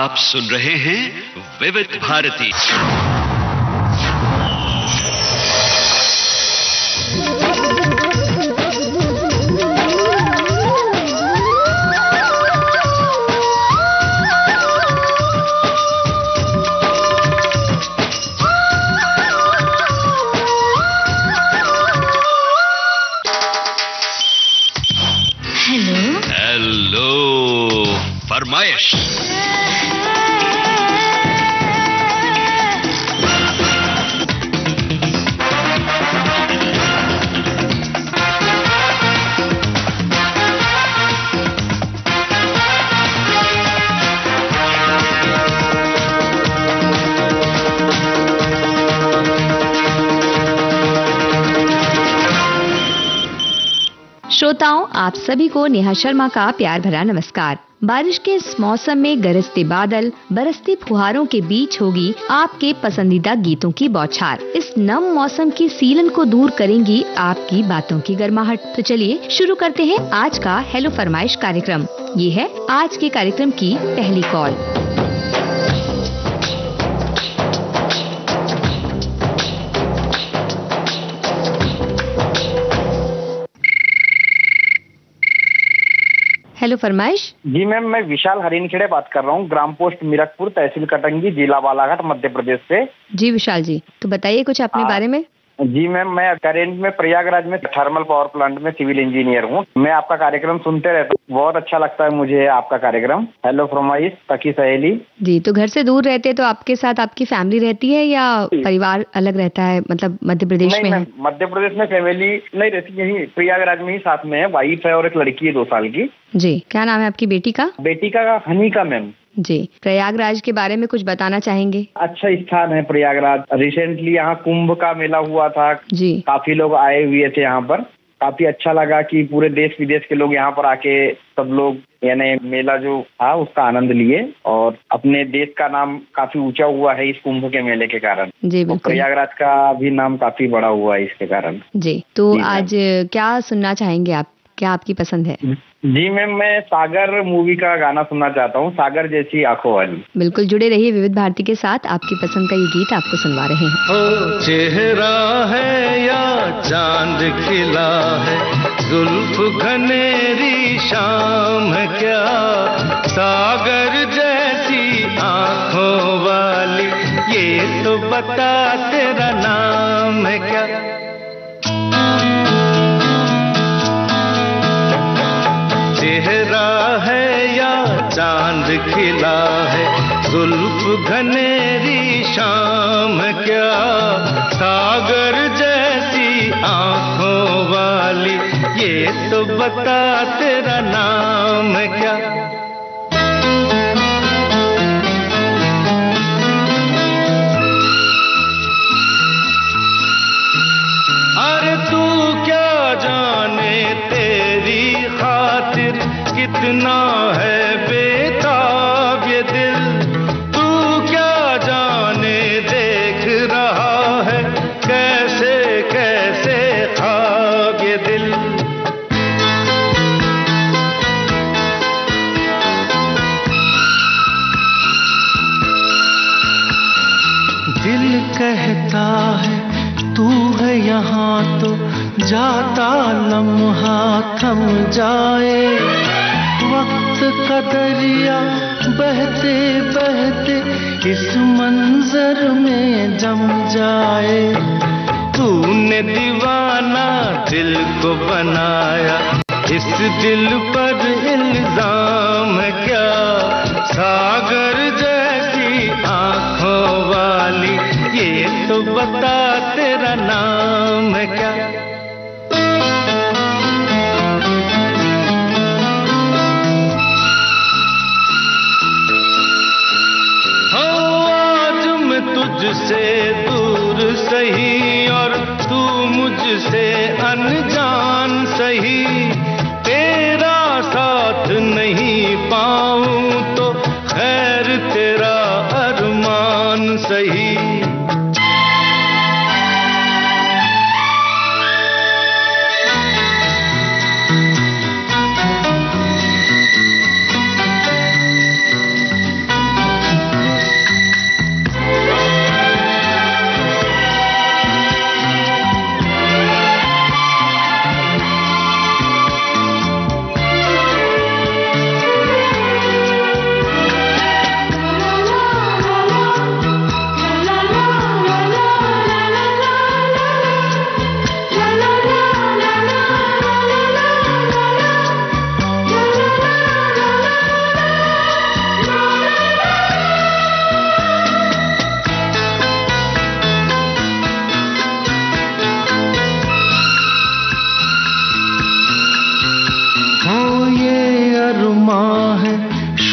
आप सुन रहे हैं विविध भारती। हेलो फरमाइश। श्रोताओं, आप सभी को नेहा शर्मा का प्यार भरा नमस्कार। बारिश के इस मौसम में गरजते बादल, बरसते फुहारों के बीच होगी आपके पसंदीदा गीतों की बौछार। इस नम मौसम की सीलन को दूर करेंगी आपकी बातों की गर्माहट। तो चलिए शुरू करते हैं आज का हेलो फरमाइश कार्यक्रम। ये है आज के कार्यक्रम की पहली कॉल। हेलो फरमाइश। जी मैम, मैं विशाल हरिनखेड़े बात कर रहा हूँ, ग्राम पोस्ट मीरकपुर, तहसील कटंगी, जिला बालाघाट, मध्य प्रदेश से। जी विशाल जी, तो बताइए कुछ अपने बारे में। जी मैम, मैं करेंट में प्रयागराज में थर्मल पावर प्लांट में सिविल इंजीनियर हूँ। मैं आपका कार्यक्रम सुनते रहता हूँ, बहुत अच्छा लगता है मुझे आपका कार्यक्रम हेलो फरमाइश सखी सहेली। जी, तो घर से दूर रहते तो आपके साथ आपकी फैमिली रहती है या परिवार अलग रहता है, मतलब मध्य प्रदेश में? नहीं, मध्य प्रदेश में फैमिली नहीं रहती, यही प्रयागराज में ही साथ में है। वाइफ है और एक लड़की है 2 साल की। जी, क्या नाम है आपकी बेटी का? बेटी का हनीका मैम। जी, प्रयागराज के बारे में कुछ बताना चाहेंगे? अच्छा स्थान है प्रयागराज। रिसेंटली यहाँ कुंभ का मेला हुआ था जी, काफी लोग आए हुए थे यहाँ पर। काफी अच्छा लगा कि पूरे देश विदेश के लोग यहाँ पर आके सब लोग यानी मेला जो था उसका आनंद लिए और अपने देश का नाम काफी ऊंचा हुआ है इस कुंभ के मेले के कारण। जी बिल्कुल। प्रयागराज का भी नाम काफी बड़ा हुआ है इसके कारण। जी, तो जी, आज क्या सुनना चाहेंगे आप? क्या आपकी पसंद है? जी मैम, मैं सागर मूवी का गाना सुनना चाहता हूँ, सागर जैसी आंखों वाली। बिल्कुल जुड़े रहिए विविध भारती के साथ, आपकी पसंद का ये गीत आपको सुनवा रहे हैं। ओ चेहरा है या चांद खिला है, जुल्फ घनेरी शाम है क्या, सागर जैसी आंखों वाली, ये तो बता तेरा नाम है क्या। चेहरा है या चांद खिला है, जुल्फ घनेरी शाम क्या, सागर जैसी आंखों वाली, ये तो बता तेरा नाम क्या। अरे तू क्या जाने तेरी खातिर कितना है बेताब ये दिल, तू क्या जाने देख रहा है कैसे कैसे ख्वाब ये दिल। दिल कहता है तू है यहाँ तो जाता लम्हा थम जाए, वक्त का दरिया बहते बहते इस मंजर में जम जाए। तूने दीवाना दिल को बनाया, इस दिल पर इल्जाम है क्या, सागर जैसी आंखों वाली, ये तो बता तेरा नाम है क्या। तुझसे दूर सही और तू मुझसे अनजान सही, तेरा साथ नहीं पाऊं तो खैर तेरा अरमान सही।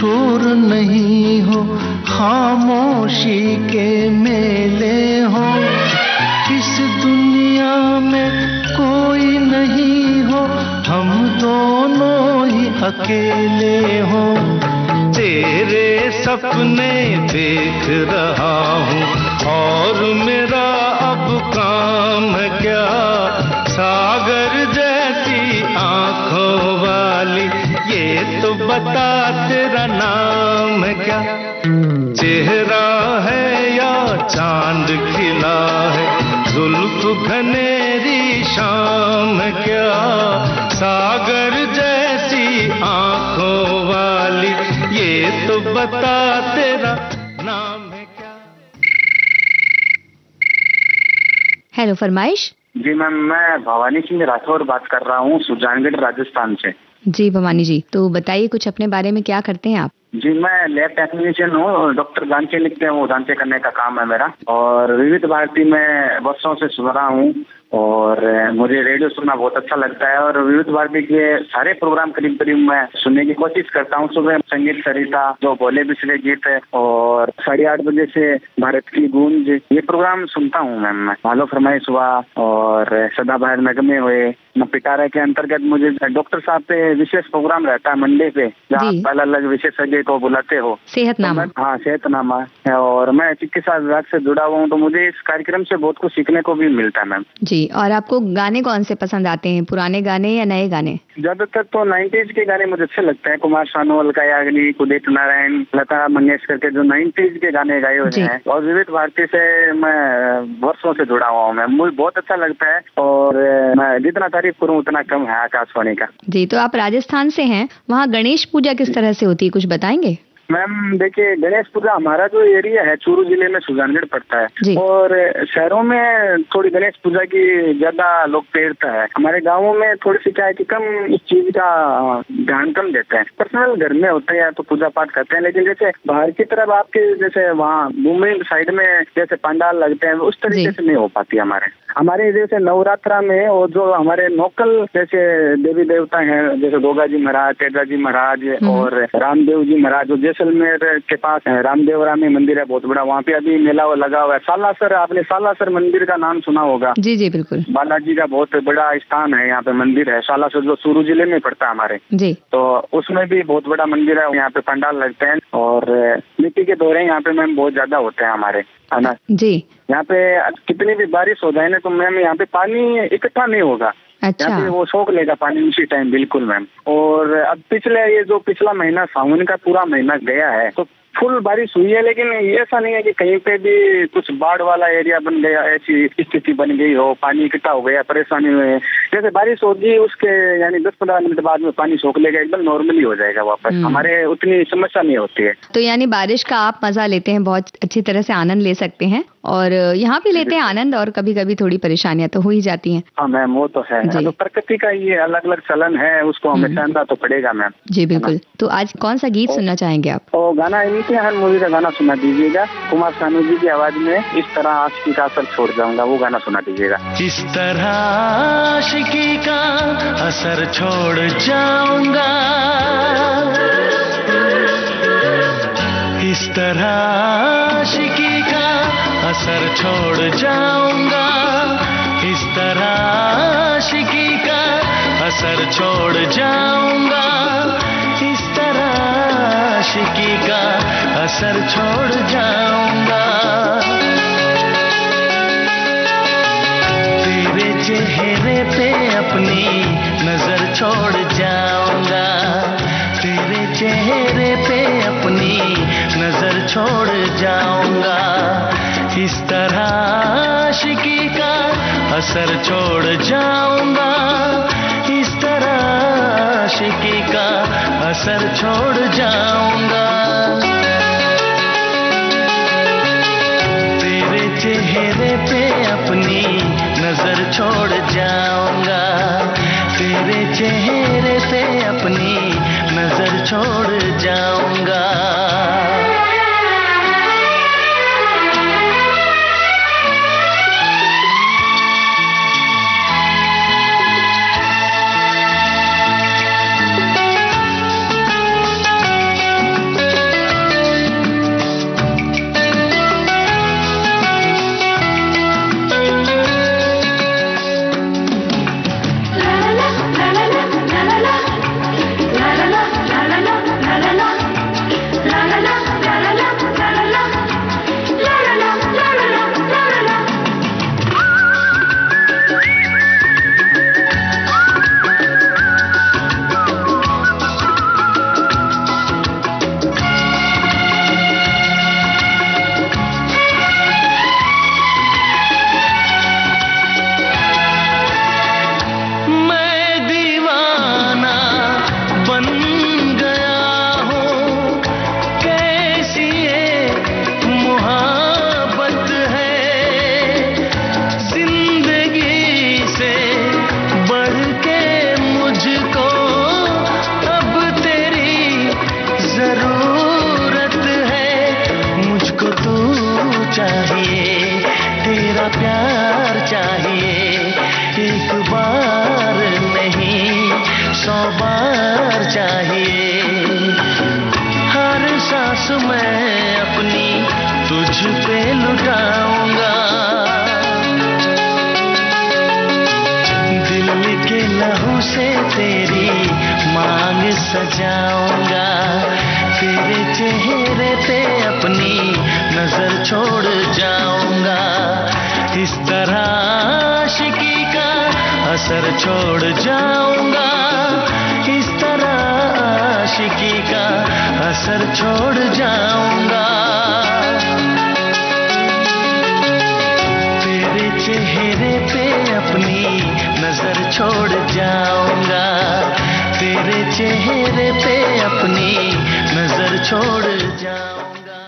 शोर नहीं हो, खामोशी के मेले हो, इस दुनिया में कोई नहीं हो, हम दोनों ही अकेले हो। तेरे सपने देख रहा हूँ और मेरा अब काम है क्या, सागर जैसी आंखों वाली ये तो बता तेरा नाम है क्या। चेहरा है या चांद खिला है, जुल्फ घनेरी शाम क्या, सागर जैसी आंखों वाली ये तो बता तेरा नाम है क्या। हेलो फरमाइश। जी मैम, मैं भवानी सिंह राठौर बात कर रहा हूँ, सुजानगढ़ राजस्थान से। जी भवानी जी, तो बताइए कुछ अपने बारे में, क्या करते हैं आप? जी मैं लैब टेक्नीशियन हूँ, डॉक्टर जांचे लिखते हैं वो जांचे करने का काम है मेरा। और विविध भारती में वर्षों से सुन रहा हूँ और मुझे रेडियो सुनना बहुत अच्छा लगता है। और विविध भारती के सारे प्रोग्राम करीब करीब मैं सुनने की कोशिश करता हूँ। सुबह संगीत सरिता जो बोले बिछड़े गीत है, और 8:30 बजे से भारत की गूंज, ये प्रोग्राम सुनता हूँ मैम मैं। मालो फरमाइश हुआ और सदाबहार नगमे हुए, मैं पिटारा के अंतर्गत मुझे डॉक्टर साहब पे विशेष प्रोग्राम रहता है मंडे पे, जहाँ अलग अलग विशेषज्ञ को बुलाते हो, सेहतनामा। हाँ सेहतनामा, और मैं चिकित्सा विभाग से जुड़ा हुआ हूँ, तो मुझे इस कार्यक्रम से बहुत कुछ सीखने को भी मिलता है मैम। जी, और आपको गाने कौन से पसंद आते हैं, पुराने गाने या नए गाने? ज्यादातर तो 90s के गाने मुझे अच्छे लगते हैं, कुमार सानोवाल का याग्निक, उदित नारायण, लता मंगेशकर के जो 90s के गाने गाए हुए हैं। और विविध भारती से मैं वर्षों से जुड़ा हुआ हूँ मैं, मुझे बहुत अच्छा लगता है। और मैं जितना तारीफ करूँ उतना कम है आकाशवाणी का। जी, तो आप राजस्थान से हैं, वहाँ गणेश पूजा किस तरह से होती है, कुछ बताएंगे? मैम देखिए, गणेश पूजा हमारा जो एरिया है चूरू जिले में सुजानगढ़ पड़ता है, और शहरों में थोड़ी गणेश पूजा की ज्यादा लोकप्रियता है। हमारे गांवों में थोड़ी सी क्या है कि कम इस चीज का ध्यान कम देते हैं। पर्सनल घर में होते हैं तो पूजा पाठ करते हैं, लेकिन जैसे बाहर की तरफ आपके जैसे वहाँ मुंबई साइड में जैसे पंडाल लगते हैं, उस तरीके से नहीं हो पाती हमारे जैसे नवरात्रा में। और जो हमारे लोकल जैसे देवी देवता हैं, जैसे गोगा जी महाराज, तेजा जी महाराज और रामदेव जी महाराज, जो जैसलमेर के पास रामदेव रामी मंदिर है बहुत बड़ा, वहाँ पे अभी मेला लगा हुआ है। सालासर, आपने सालासर मंदिर का नाम सुना होगा? जी जी बिल्कुल, बालाजी का बहुत बड़ा स्थान है, यहाँ पे मंदिर है सालासर, जो चूरू जिले में पड़ता है हमारे जी। तो उसमें भी बहुत बड़ा मंदिर है, यहाँ पे पंडाल लगते हैं और मिट्टी के दौरे यहाँ पे मैम बहुत ज्यादा होते हैं हमारे, है ना जी। यहाँ पे कितनी भी बारिश हो जाए ना तो मैम यहाँ पे पानी इकट्ठा नहीं होगा। अच्छा। यहाँ पे वो सोख लेगा पानी उसी टाइम, बिल्कुल मैम। और अब ये जो पिछला महीना सावन का पूरा महीना गया है तो फुल बारिश हुई है, लेकिन ऐसा नहीं है कि कहीं पे भी कुछ बाढ़ वाला एरिया बन गया, ऐसी स्थिति बन गई हो, पानी इकट्ठा हो गया, परेशानी हुई। जैसे बारिश होगी उसके यानी 10-15 मिनट बाद में पानी सोख लेगा, एकदम नॉर्मली हो जाएगा वापस। हमारे उतनी समस्या नहीं होती है। तो यानी बारिश का आप मजा लेते हैं, बहुत अच्छी तरह से आनंद ले सकते हैं, और यहाँ भी लेते हैं आनंद, और कभी कभी थोड़ी परेशानियां तो हो ही जाती हैं। हाँ मैम, वो तो है, तो प्रकृति का ये अलग अलग चलन है, उसको हमें जानना तो पड़ेगा मैम। जी बिल्कुल। तो आज कौन सा गीत सुनना चाहेंगे आप? तो गाना इम्तिहान मूवी का गाना सुना दीजिएगा, कुमार सानू जी की आवाज में, इस तरह आशिकी का असर छोड़ जाऊंगा, वो गाना सुना दीजिएगा। इस तरह आशिकी का असर छोड़ जाऊंगा, इस तरह आशिकी का असर छोड़ जाऊंगा, इस तरह आशिकी का असर छोड़ जाऊंगा, इस तरह आशिकी का असर छोड़ जाऊंगा। तेरे चेहरे पे अपनी नजर छोड़ जाऊंगा, तेरे चेहरे पे अपनी नजर छोड़ जाऊंगा, इस तरह आशिकी का असर छोड़ जाऊंगा, इस तरह आशिकी का असर छोड़ जाऊंगा। तेरे चेहरे पे अपनी नजर छोड़ जाऊंगा, तेरे चेहरे पे अपनी नजर छोड़ जाऊंगा। सांस मैं अपनी तुझ पे लुटाऊंगा, दिल के लहू से तेरी मांग सजाऊंगा, तेरे चेहरे पे अपनी नजर छोड़ जाऊंगा, इस तरह आशिकी का असर छोड़ जाऊंगा, इस तरह आशिकी का असर छोड़ जाऊंगा, तेरे चेहरे पे अपनी नजर छोड़ जाऊंगा, तेरे चेहरे पे अपनी नजर छोड़ जाऊंगा।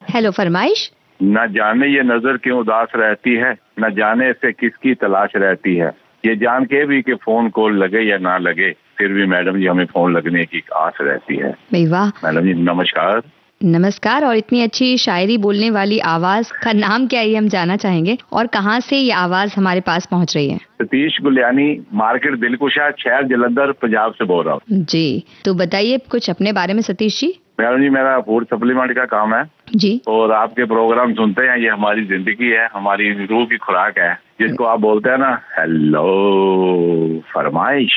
हेलो फरमाइश। न जाने ये नजर क्यों उदास रहती है, न जाने इसे किसकी तलाश रहती है, ये जान के भी कि फोन कॉल लगे या ना लगे, फिर भी मैडम जी हमें फोन लगने की आस रहती है। वाह मैडम जी नमस्कार। नमस्कार। और इतनी अच्छी शायरी बोलने वाली आवाज का नाम क्या है ये हम जानना चाहेंगे, और कहाँ से ये आवाज हमारे पास पहुँच रही है? सतीश गुलियानी, मार्केट दिलकुशा, शहर जलंधर, पंजाब से बोल रहा हूँ जी। तो बताइए कुछ अपने बारे में सतीश जी। मैडम जी मेरा फूड सप्लीमेंट का काम है जी, और आपके प्रोग्राम सुनते हैं, ये हमारी जिंदगी है, हमारी रूह की खुराक है, जिसको आप बोलते हैं ना हेलो फरमाइश,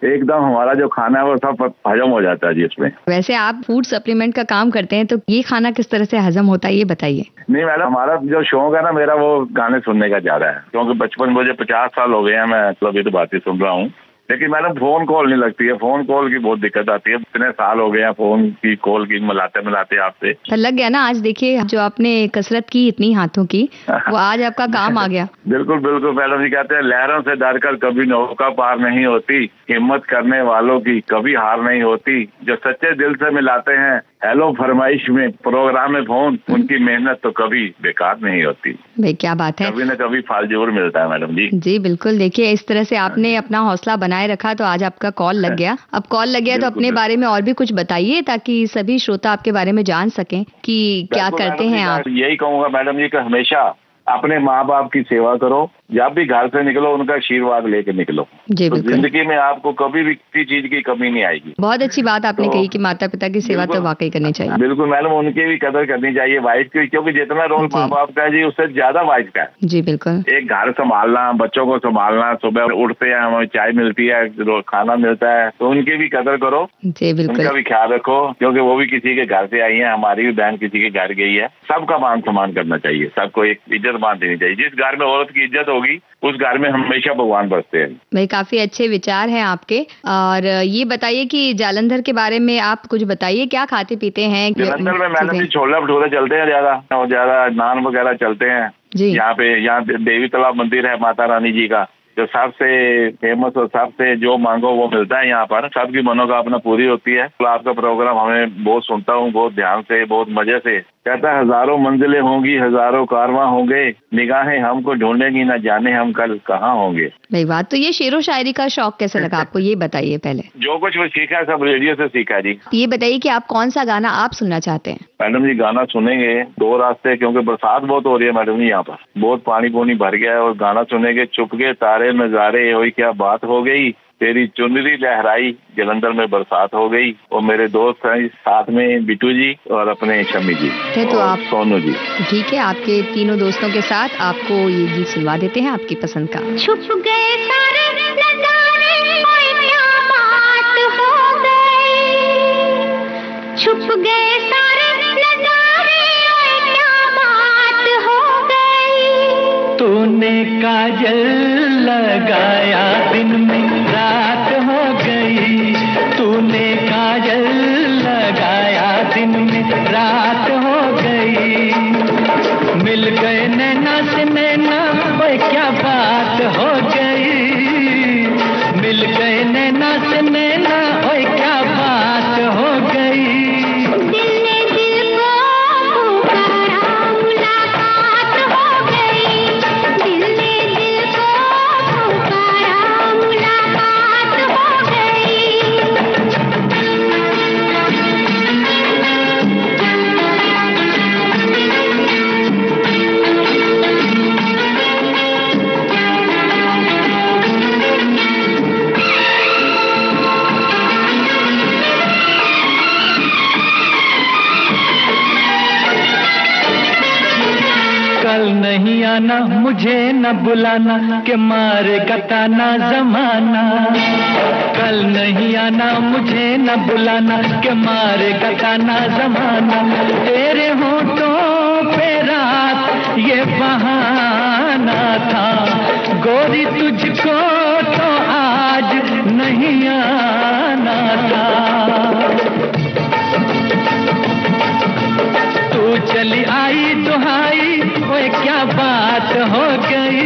एकदम हमारा जो खाना है वो सब हजम हो जाता है जी इसमें। वैसे आप फूड सप्लीमेंट का काम करते हैं तो ये खाना किस तरह से हजम होता है ये बताइए। नहीं मैडम, हमारा जो शौक है ना मेरा वो गाने सुनने का ज्यादा है, क्योंकि बचपन मुझे 50 साल हो गए हैं, मैं मतलब ये तो बातें सुन रहा हूँ, लेकिन मैडम फोन कॉल नहीं लगती है, फोन कॉल की बहुत दिक्कत आती है, इतने साल हो गए हैं फोन की कॉल की मिलाते मिलाते आपसे। तो लग गया ना, आज देखिए जो आपने कसरत की इतनी हाथों की वो आज आपका काम आ गया। बिल्कुल बिल्कुल मैडम जी, कहते हैं लहरों से डरकर कभी नौका पार नहीं होती, हिम्मत करने वालों की कभी हार नहीं होती, जो सच्चे दिल से मिलाते हैं हेलो फरमाइश में प्रोग्राम में फोन, उनकी मेहनत तो कभी बेकार नहीं होती। भाई क्या बात है, कभी न कभी फल जरूर मिलता है मैडम जी। जी बिल्कुल। देखिए इस तरह से आपने अपना हौसला बनाए रखा तो आज आपका कॉल लग गया। अब कॉल लग गया तो अपने बारे में और भी कुछ बताइए ताकि सभी श्रोता आपके बारे में जान सकें कि क्या करते हैं आप। यही कहूँगा मैडम जी कि हमेशा अपने माँ बाप की सेवा करो, जब भी घर से निकलो उनका आशीर्वाद लेके निकलो, जी तो जिंदगी में आपको कभी भी किसी चीज की कमी नहीं आएगी। बहुत अच्छी बात आपने कही कि माता पिता की सेवा तो वाकई करनी चाहिए। बिल्कुल मैडम, उनकी भी कदर करनी चाहिए, वाइफ की, क्योंकि जितना रोल माँ बाप का है जी उससे ज्यादा वाइफ का है। जी बिल्कुल। एक घर संभालना, बच्चों को संभालना, सुबह उठते हैं हमें चाय मिलती है, खाना मिलता है, तो उनकी भी कदर करो, जी बिल्कुल, उनका भी ख्याल रखो, क्योंकि वो भी किसी के घर से आई है, हमारी भी बहन किसी के घर गई है, सबका मान सम्मान करना चाहिए, सबको एक इज्जत मान देनी चाहिए। जिस घर में औरत की इज्जत होगी उस घर में हमेशा भगवान बसते हैं। भाई काफी अच्छे विचार हैं आपके। और ये बताइए कि जालंधर के बारे में आप कुछ बताइए, क्या खाते पीते हैं? जालंधर में मैडम जी छोले भटूरे चलते हैं ज्यादा नान वगैरह चलते हैं जी। यहाँ देवी तालाब मंदिर है माता रानी जी का, जो सबसे फेमस और सबसे जो मांगो वो मिलता है यहाँ पर, सबकी मनोकामना पूरी होती है। तो आपका प्रोग्राम हमें बहुत सुनता हूँ, बहुत ध्यान से, बहुत मजे से। कहता है हजारों मंजिलें होंगी, हजारों कारवां होंगे, निगाहें हमको ढूंढेंगी, न जाने हम कल कहाँ होंगे। भाई बात तो ये शेरो शायरी का शौक कैसे लगा आपको, ये बताइए पहले। जो कुछ वो सीखा सब रेडियो से सीखा जी। ये बताइए कि आप कौन सा गाना आप सुनना चाहते हैं? मैडम जी गाना सुनेंगे दो रास्ते, क्योंकि बरसात बहुत हो रही है मैडम जी, यहाँ पर बहुत पानी भर गया है, और गाना सुनेंगे चुप गए तारे नजारे, वही क्या बात हो गई, तेरी चुनरी लहराई, जलंधर में बरसात हो गई, और मेरे दोस्त हैं साथ में बिटू जी और अपने शम्मी जी तो आप सोनू जी। ठीक है, आपके तीनों दोस्तों के साथ आपको ये गीत सुनवा देते हैं आपकी पसंद का। छुप गए सारे नजारे, क्या बात हो गई, छुप गए सारे नजारे, क्या बात हो गई, तूने काजल लगाया दिन में रात हो गई, तूने काजल लगाया दिन में रात हो गई, मिल गए नैना से नैना, वो क्या बात हो गई, मिल गए नैना से नैना, वो क्या बात हो गई, दिल ने दिल को पुकारा, मुलाकात हो गई, दिल ने दिल को पुकारा, मुलाकात हो गई। कल नहीं आना मुझे न बुलाना कि मारेगा ताना जमाना। कल नहीं आना मुझे न बुलाना कि मारेगा ताना जमाना। तेरे होठों पे रात ये बहाना था, गोरी तुझको तो आज नहीं आना था। तू चली आई दुहाई, ओए क्या बात हो गई।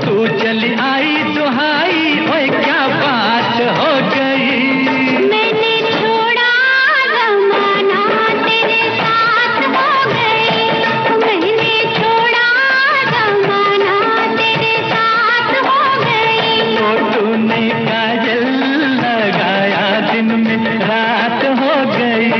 तू चली आई दुहाई, ओए क्या बात हो गई। मैंने छोड़ा जमाना तेरे साथ हो गई। मैंने छोड़ा जमाना तेरे साथ हो गई। तो तूने काजल लगाया दिन में रात हो गई।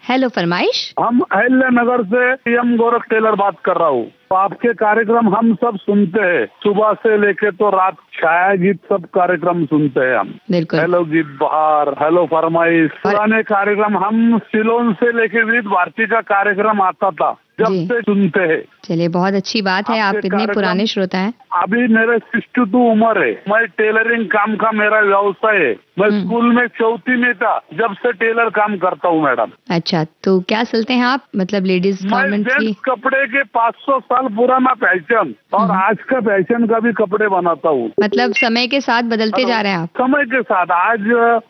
हेलो फरमाइश। हम अहिल्या नगर से एम गोरख टेलर बात कर रहा हूँ। तो आपके कार्यक्रम हम सब सुनते हैं, सुबह से लेके तो रात, छाया गीत सब कार्यक्रम सुनते हैं हम। बिल्कुल। हेलो गीत बहार, हेलो फरमाइश, पुराने कार्यक्रम हम सिलोन से लेके विविध भारती का कार्यक्रम आता था जब से सुनते हैं। चलिए बहुत अच्छी बात है, आप इतने पुराने श्रोता हैं। अभी मेरे 62 उम्र है। मैं टेलरिंग काम का मेरा व्यवसाय है। मैं स्कूल में चौथी में था जब से टेलर काम करता हूँ मैडम। अच्छा, तो क्या सिलते हैं आप, मतलब लेडीज गारमेंट की? कपड़े के 500 साल पुराना फैशन और आज का फैशन का भी कपड़े बनाता हूँ। मतलब समय के साथ बदलते जा रहे हैं आप? समय के साथ। आज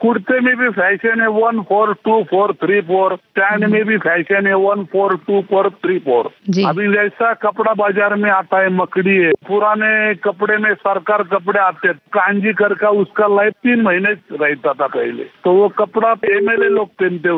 कुर्ते में भी फैशन है 142434, पैंट में भी फैशन है 142434। अभी जैसा कपड़ा बाजार में आता है मकड़ी है, पुराने कपड़े में सरकार कपड़े आते, कांजी करके उसका लाइफ 3 महीने रहता था पहले। तो वो कपड़ा एमएलए लोग पहनते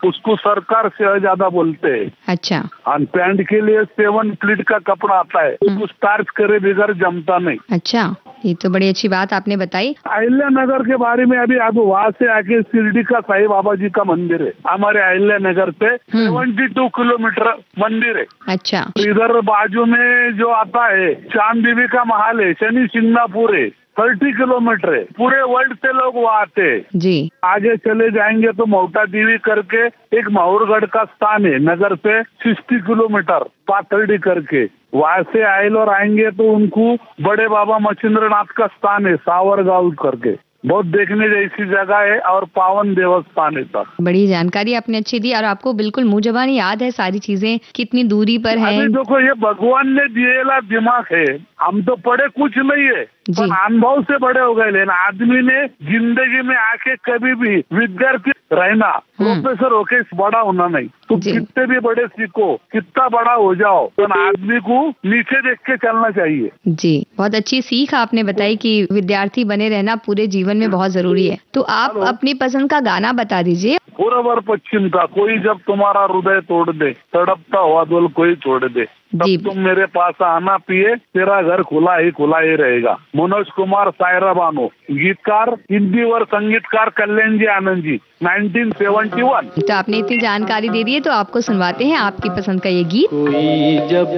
उसको सरकार से ज्यादा बोलते हैं। अच्छा। और पैंट के लिए 7 प्लीट का कपड़ा आता है, उसको स्टार्च करे बगैर जमता नहीं। अच्छा, ये तो बड़ी अच्छी बात आपने बताई। अहिल्या नगर के बारे में अभी आप वहाँ से आके शिरडी का साईं बाबा जी का मंदिर है हमारे अहिल्या नगर से 72 किलोमीटर मंदिर है। अच्छा। इधर बाजू में जो आता है चांद बीबी का महल है, शनि सिंगापुर है, 30 किलोमीटर है। पूरे वर्ल्ड से लोग वहाँ आते हैं जी। आगे चले जाएंगे तो मोटा देवी करके एक माहौरगढ़ का स्थान है, नगर से 60 किलोमीटर पाथर्डी करके, वहाँ से आयल और आएंगे तो उनको बड़े बाबा मच्छिंद्र नाथ का स्थान है सावरगांव करके, बहुत देखने जैसी जगह है और पावन देवस्थान है सर। बड़ी जानकारी आपने अच्छी दी और आपको बिल्कुल मुंह जबानी याद है सारी चीजें, कितनी दूरी पर है। अभी देखो ये भगवान ने दिएला दिमाग है, हम तो पढ़े कुछ नहीं है, अनुभव से बड़े हो गए। लेकिन आदमी ने जिंदगी में आके कभी भी विद्यार्थी रहना, प्रोफेसर होके बड़ा होना नहीं। तो कितने भी बड़े सीखो, कितना बड़ा हो जाओ, तो आदमी को नीचे देख के चलना चाहिए। जी, बहुत अच्छी सीख आपने बताई कि विद्यार्थी बने रहना पूरे जीवन में बहुत जरूरी है। तो आप अपनी पसंद का गाना बता दीजिए। पूर्व और पश्चिम का कोई जब तुम्हारा हृदय तोड़ दे, तड़पता हुआ दिल कोई छोड़ दे, तब तुम मेरे पास आना पिए, तेरा घर खुला ही रहेगा। मनोज कुमार सायरा बानो, गीतकार हिंदी और संगीतकार कल्याण जी आनंद जी, 1971। तो आपने इतनी जानकारी दे दी है, तो आपको सुनवाते हैं आपकी पसंद का ये गीत। कोई जब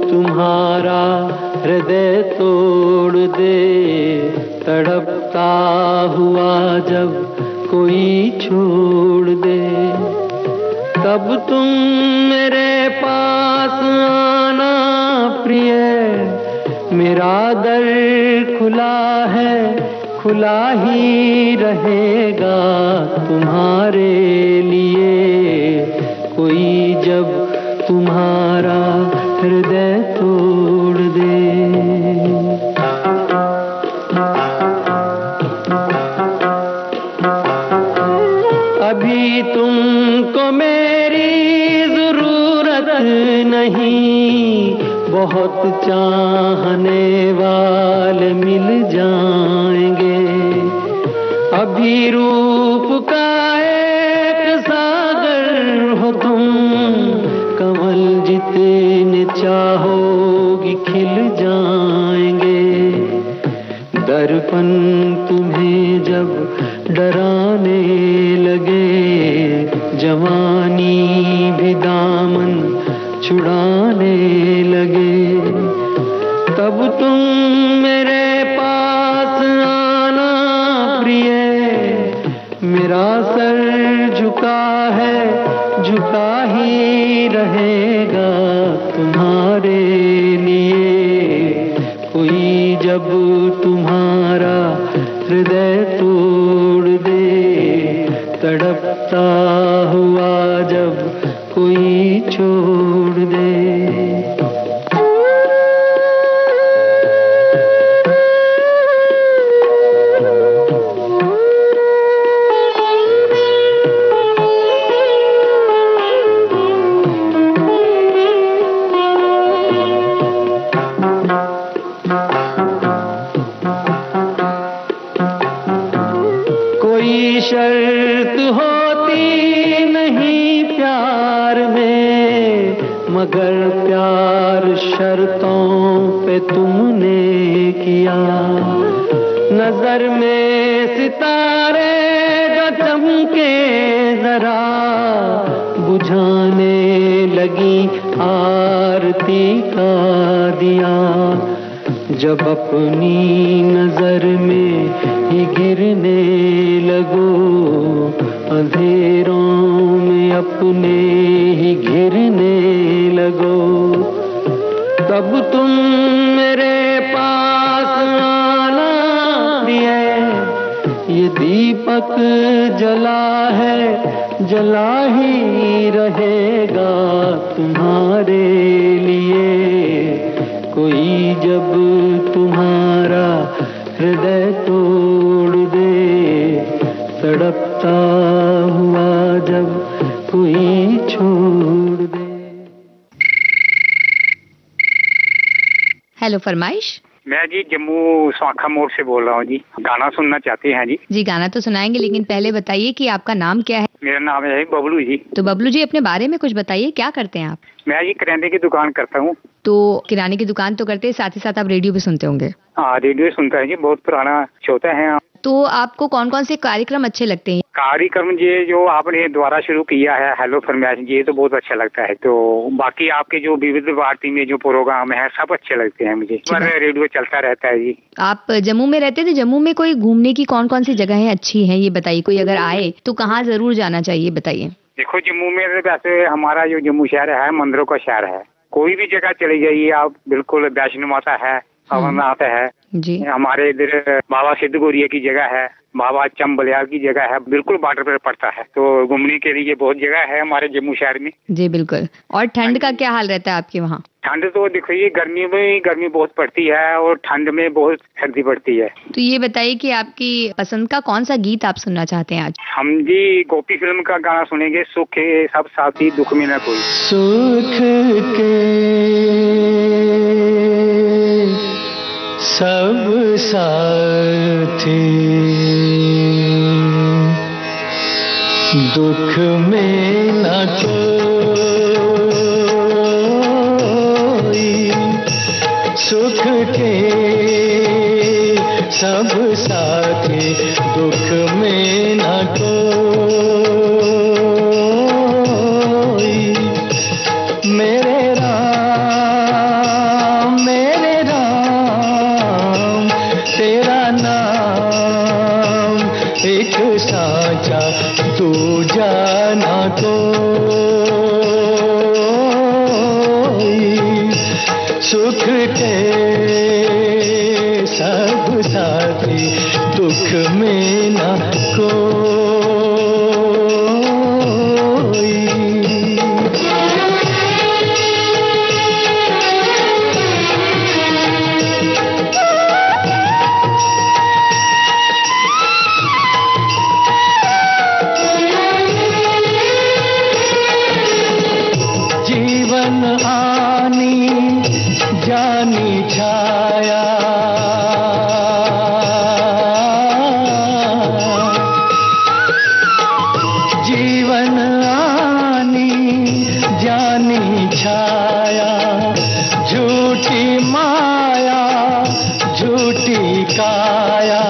तुम्हारा हृदय तोड़ दे, तड़पता हुआ जब कोई छोड़ दे, तब तुम मेरे पास आना प्रिय, मेरा दर खुला है, खुला ही रहेगा तुम्हारे लिए। कोई जब तुम्हारा हृदय तोड़ दे। अभी तुमको मेरी जरूरत नहीं, बहुत चाहने वाले मिल जाएंगे। अभी रूप का एक सागर हो तुम, कमल जितने चाहोगी खिल जाएंगे। दर्पण तुम्हें जब डराने लगे, जवानी भी दामन छुड़ाने लगे, तब तुम मेरे पास आना प्रिय। मेरा सर झुका है, झुका ही रहेगा तुम्हारे लिए। कोई जब तुम्हारा हृदय तोड़ दे, तड़पता हुआ जब कोई छोड़ दे। कोई शर्त होती नहीं प्यार में, मगर प्यार शर्तों पे तुमने किया। नजर में सितारे जो चमके जरा, बुझाने लगी आरती का दिया। जब अपनी नजर में ही गिरने लगो, अंधेरों में अपने ही घिरने लगो, तब तुम मेरे पास आना प्रिय। ये दीपक जला है, जला ही रहेगा तुम्हारे लिए। कोई जब तुम्हारा हृदय तोड़ दे, तड़पता हुआ जब कोई छोड़ दे। हेलो फरमाइश। मैं जी जम्मू स्वाखा मोड़ से बोल रहा हूँ जी। गाना सुनना चाहते हैं जी? जी गाना तो सुनाएंगे, लेकिन पहले बताइए कि आपका नाम क्या है? मेरा नाम है बबलू जी। तो बबलू जी अपने बारे में कुछ बताइए, क्या करते हैं आप? मैं जी किराने की दुकान करता हूँ। तो किराने की दुकान तो करते हैं, साथ ही साथ आप रेडियो भी सुनते होंगे? हाँ सुनता है जी, बहुत पुराना श्रोता है। तो आपको कौन कौन से कार्यक्रम अच्छे लगते हैं? कार्यक्रम ये जो आपने द्वारा शुरू किया है हेलो फरमाइश, ये तो बहुत अच्छा लगता है। तो बाकी आपके जो विविध भारती में जो प्रोग्राम है सब अच्छे लगते हैं मुझे। पर रेडियो चलता रहता है जी। आप जम्मू में रहते थे, जम्मू में कोई घूमने की कौन कौन सी जगह अच्छी है ये बताइए। कोई अगर आए तो कहाँ जरूर जाना चाहिए बताइए। देखो जम्मू में वैसे हमारा जो जम्मू शहर है मंदिरों का शहर है। कोई भी जगह चले जाइए आप, बिल्कुल वैष्णो माता है, अमरनाथ है जी, हमारे इधर बाबा सिद्ध गौरिया की जगह है, बाबा चंबलियाल की जगह है, बिल्कुल बॉर्डर पर पड़ता है। तो घूमने के लिए बहुत जगह है हमारे जम्मू शहर में। जी बिल्कुल। और ठंड का क्या हाल रहता है आपके वहाँ? ठंड तो देखो ये गर्मी में गर्मी बहुत पड़ती है और ठंड में बहुत सर्दी पड़ती है। तो ये बताइए कि आपकी पसंद का कौन सा गीत आप सुनना चाहते हैं आज? हम जी गोपी फिल्म का गाना सुनेंगे, सुख के सब साथी दुख में न कोई। सुख के सब साथी दुख में न कोई, सुख के सब साथी दुख में न कोई। मेरे राम तेरा नाम एक साचा तू जाना कोई। सुख के सब साथी, दुख में न कोई। जीवन आनी जानी छाया, जीवन आनी जानी छाया, झूठी माया झूठी काया,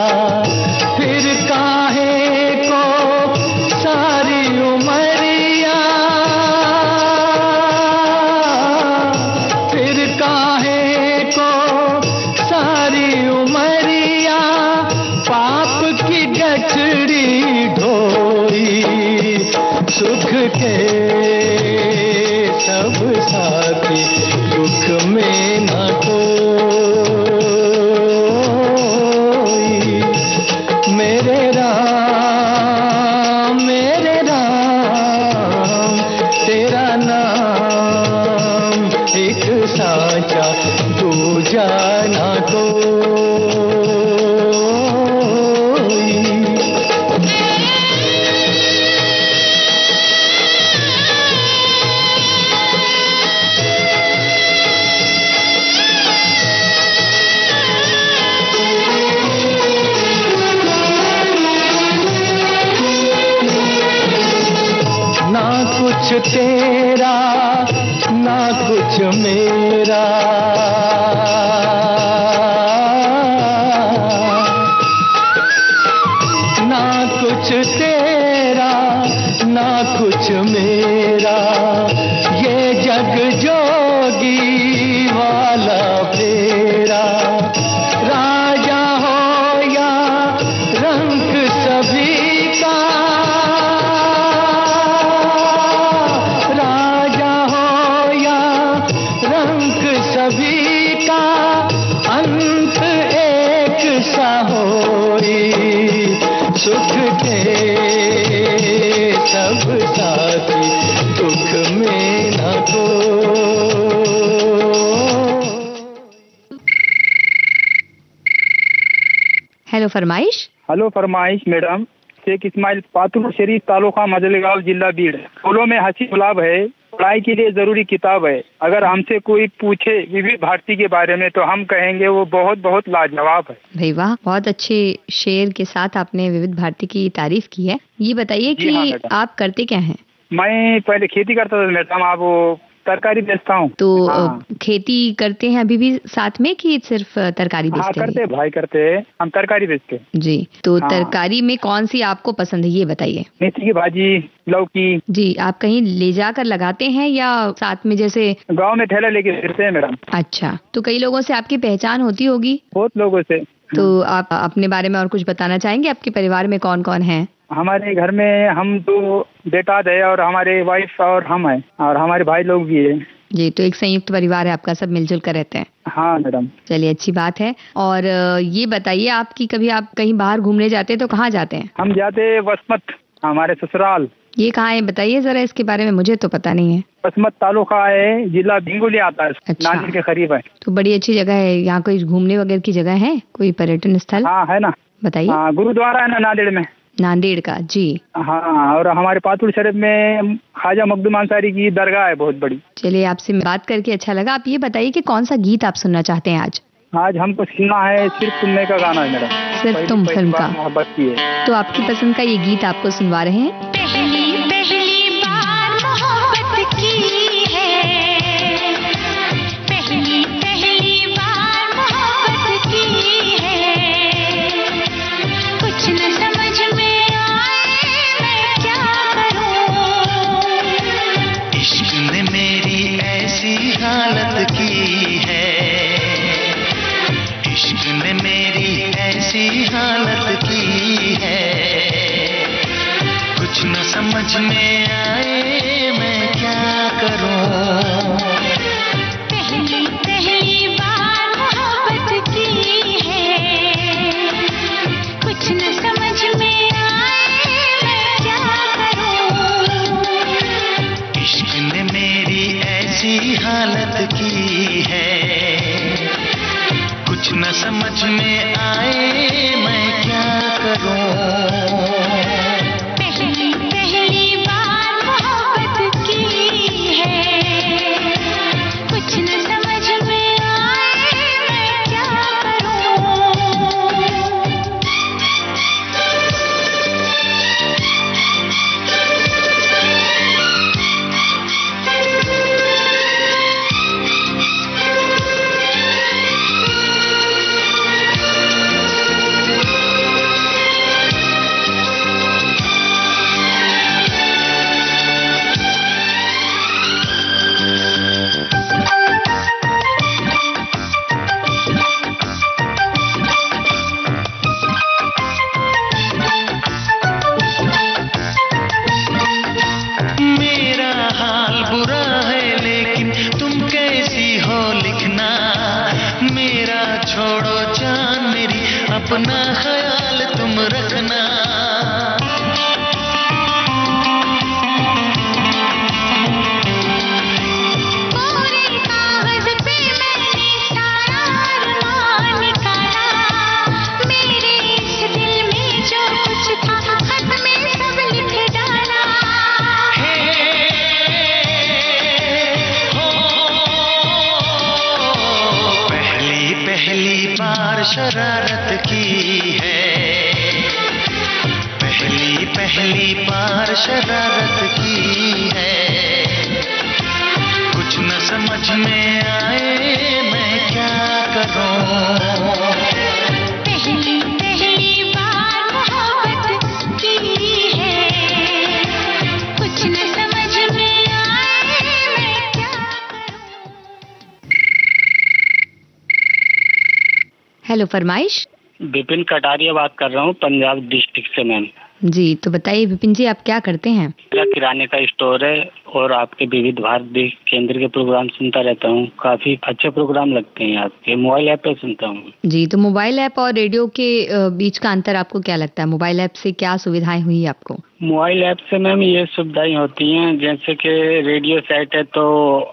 फिर काहे को सारी उमरिया, फिर काहे को सारी उमरिया, पाप की गठरी ढोई, सुख के सब साथी, दुख में न कोई। मेरे राम तेरा नाम एक साचा, दूजा ना कोई। ना कुछ तेरा ना कुछ मेरा, ना कुछ तेरा ना कुछ मेरा, ये जग जोगी वाला फेरा, राजा हो या रंग सभी का, राजा हो या रंग सभी का, अंत एक सा होई, सुख के सब साथी, दुख में न कोई। हेलो फरमाइश। हेलो फरमाइश मैडम, शेख इस्माइल, पातुर शरीफ तालुका मजलगांव जिला बीड़। फूलों में हंसी गुलाब है, पढ़ाई के लिए जरूरी किताब है। अगर हमसे कोई पूछे विविध भारती के बारे में तो हम कहेंगे वो बहुत बहुत लाजवाब है। भाई वाह, बहुत अच्छे शेर के साथ आपने विविध भारती की तारीफ की है। ये बताइए कि आप करते क्या हैं? मैं पहले खेती करता था मैडम, आप वो तरकारी बेचता हूँ। तो खेती करते हैं अभी भी साथ में कि सिर्फ तरकारी बेचते हैं? करते भाई करते हैं, हम तरकारी बेचते हैं। जी, तो तरकारी में कौन सी आपको पसंद है ये बताइए। मेथी की भाजी, लौकी। जी, आप कहीं ले जाकर लगाते हैं या साथ में जैसे गांव में ठेला लेके फिरते हैं मैडम। अच्छा, तो कई लोगों से आपकी पहचान होती होगी? बहुत लोगों से। तो आप अपने बारे में और कुछ बताना चाहेंगे? आपके परिवार में कौन कौन है? हमारे घर में हम तो बेटा है और हमारे वाइफ और हम हैं और हमारे भाई लोग भी हैं। जी, तो एक संयुक्त परिवार है आपका, सब मिलजुल कर रहते हैं। हाँ मैडम। चलिए, अच्छी बात है। और ये बताइए आपकी कभी आप कहीं बाहर घूमने जाते हैं तो कहाँ जाते हैं? हम जाते हैं वसमत, हमारे ससुराल। ये कहाँ है बताइए जरा, इसके बारे में मुझे तो पता नहीं है। वसमत तालुका है, जिला भिंगुली आता है। अच्छा, नांदेड़ के करीब है। तो बड़ी अच्छी जगह है। यहाँ कोई घूमने वगैरह की जगह है, कोई पर्यटन स्थल? हाँ है ना, बताइए। गुरुद्वारा है ना नांदेड़ में। नांदेड़ का? जी हाँ, और हमारे पातुर शरीफ में ख्वाजा मखदूम अंसारी की दरगाह है बहुत बड़ी। चलिए, आपसे बात करके अच्छा लगा। आप ये बताइए कि कौन सा गीत आप सुनना चाहते हैं आज? आज हमको सुनना है सिर्फ तुमने का गाना है मेरा, सिर्फ तुम फिल्म का। मोहब्बत की है। तो आपकी पसंद का ये गीत आपको सुनवा रहे हैं। पहली पहली बार मोहब्बत की है, पहली पहली बार मोहब्बत की है, कुछ न समझ में आए मैं क्या करूं, इश्क ने मेरी ऐसी हालत की है, इश्क ने मेरी ऐसी हालत की है, कुछ न समझ में आए मैं क्या करूं, पहली पहली समझ में आए मैं क्या करूं। पहली पहली बार मोहब्बत की है, कुछ न समझ में आए मैं क्या करूं। अपना ख्याल तुम रखना। पूरे कागज पे मैंने सारा अरमान निकाला, मेरे इस दिल में जो कुछ था खत में सब लिख डाला। पहली पहली बार शरारत की है, पहली पहली बार शरारत की है, कुछ न समझ में आए मैं क्या करूं। पहली पहली बार मोहब्बत की है, कुछ न समझ में आए मैं क्या करूं। हेलो फरमाइश। विपिन कटारिया बात कर रहा हूँ पंजाब डिस्ट्रिक्ट से मैम। जी तो बताइए विपिन जी, आप क्या करते हैं? मेरा किराने का स्टोर है और आपके विविध भारती केंद्र के प्रोग्राम सुनता रहता हूँ। काफी अच्छे प्रोग्राम लगते हैं आपके। मोबाइल ऐप पे सुनता हूँ। जी तो मोबाइल ऐप और रेडियो के बीच का अंतर आपको क्या लगता है? मोबाइल ऐप से क्या सुविधाएं हुई आपको? मोबाइल ऐप से मैम ये सुविधाएं होती हैं, जैसे कि रेडियो सेट है तो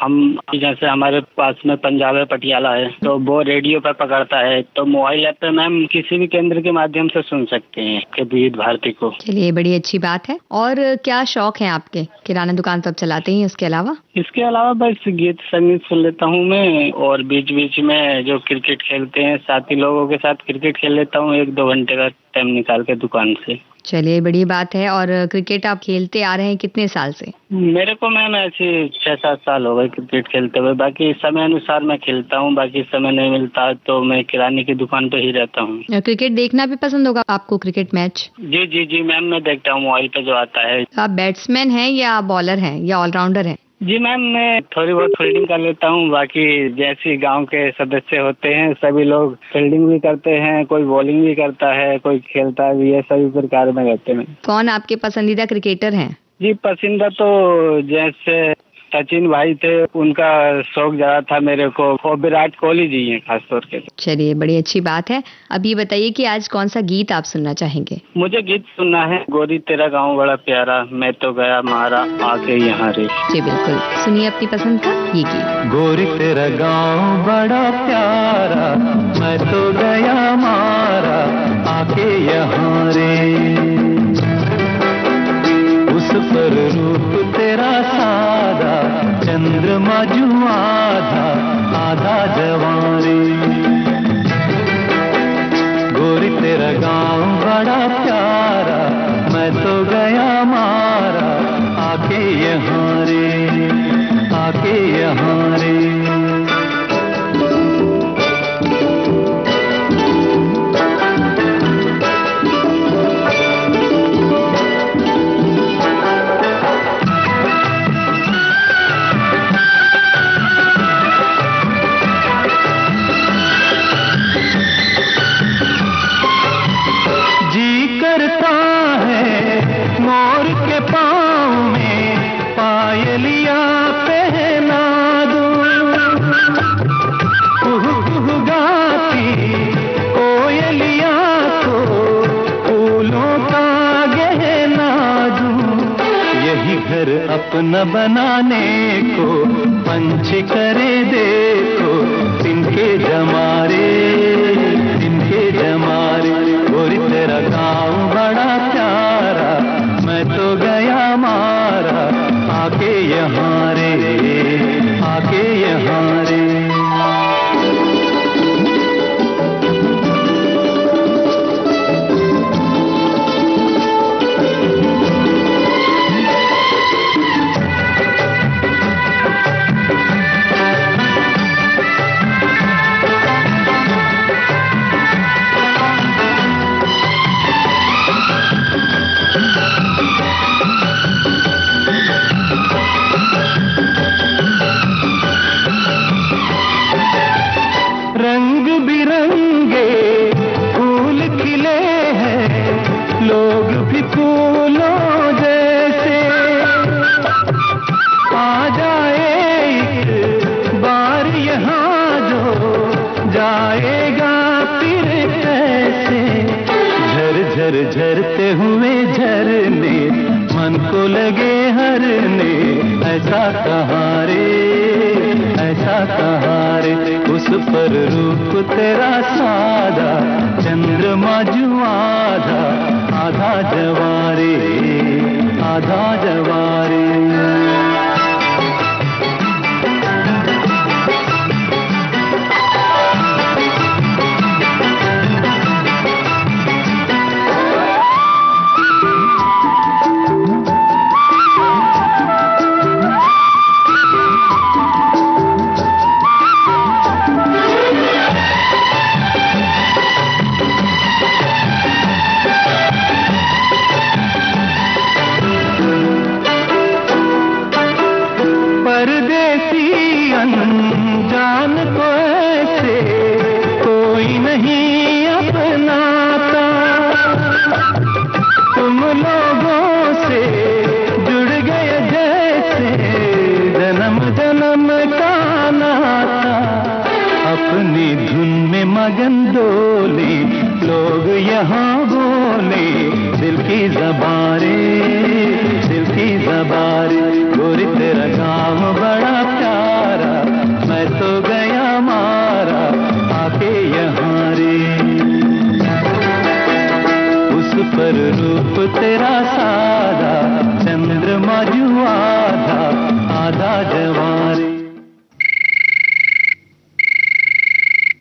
हम, जैसे हमारे पास में पंजाब है, पटियाला है, तो वो रेडियो पर पकड़ता है, तो मोबाइल ऐप पे मैम किसी भी केंद्र के माध्यम से सुन सकते हैं के विविध भारती को। चलिए बड़ी अच्छी बात है। और क्या शौक है आपके? किराना दुकान तो आप चलाते ही, उसके अलावा? इसके अलावा बस गीत संगीत सुन लेता हूँ मैं, और बीच बीच में जो क्रिकेट खेलते हैं साथी लोगों के साथ क्रिकेट खेल लेता हूँ 1-2 घंटे का टाइम निकाल के दुकान से। चलिए बड़ी बात है। और क्रिकेट आप खेलते आ रहे हैं कितने साल से? मेरे को मैम ऐसे 6-7 साल हो गए क्रिकेट खेलते हुए। बाकी समय अनुसार मैं खेलता हूँ, बाकी समय नहीं मिलता तो मैं किराने की दुकान पे ही रहता हूँ। क्रिकेट देखना भी पसंद होगा आपको? Cricket match? जी जी जी मैम, मैं देखता हूँ मोबाइल पे जो आता है। आप बैट्समैन हैं या बॉलर हैं या ऑलराउंडर हैं? जी मैम, मैं थोड़ी बहुत फील्डिंग कर लेता हूँ। बाकी जैसे गांव के सदस्य होते हैं सभी लोग फील्डिंग भी करते हैं, कोई बॉलिंग भी करता है, कोई खेलता भी है, सभी प्रकार में रहते हैं। कौन आपके पसंदीदा क्रिकेटर हैं? जी पसंदीदा तो जैसे सचिन भाई थे, उनका शौक ज्यादा था मेरे को, और विराट कोहली जी हैं खास तौर के। चलिए बड़ी अच्छी बात है। अब ये बताइए कि आज कौन सा गीत आप सुनना चाहेंगे? मुझे गीत सुनना है गोरी तेरा गाँव बड़ा प्यारा, मैं तो गया मारा आके यहाँ रे। जी बिल्कुल, सुनिए अपनी पसंद का ये गीत। गोरी तेरा गाँव बड़ा प्यारा, मैं तो गया मारा आके यहाँ रे, उस पर रूप तेरा सादा, चंद्रमा जू आधा आधा जवानी। गोरी तेरा गाँव बड़ा प्यारा, मैं तो गया मारा आके यहाँ रे, आके यहाँ रे। मोर के पाँव में पायलिया पहना दूं, कुहू कुहू गाती कोयलिया को फूलों का गहना दूं। यही घर अपना बनाने को पंछी करे देखो तिनके जमारे। हमारा आके यहाँ रे, आके यहाँ रे। रंग बिरंगे फूल खिले हैं, लोग भी फूलों जैसे। आ जाए एक बार यहाँ जो जाएगा फिर कैसे। झर झर झरते हुए झरने मन को लगे हरने, ऐसा कहाँ रे, ऐसा कहाँ रे। उस पर रूप तेरा सादा, चंद्रमा जो आधा, आधा जवारे, आधा जवारे। जान को ऐसे कोई नहीं अपनाता, तुम लोगों से जुड़ गए जैसे जन्म जन्म का नाता। अपनी धुन में मगन डोले लोग यहाँ बोले, दिल की ज़बारे, दिल की ज़बारे। गोरी तेरा काम बड़ा प्यारा, मैं तो गया मारा आके यहाँ रे। उस पर रूप तेरा सादा, चंद्रमा जो आधा, आधा जवारे।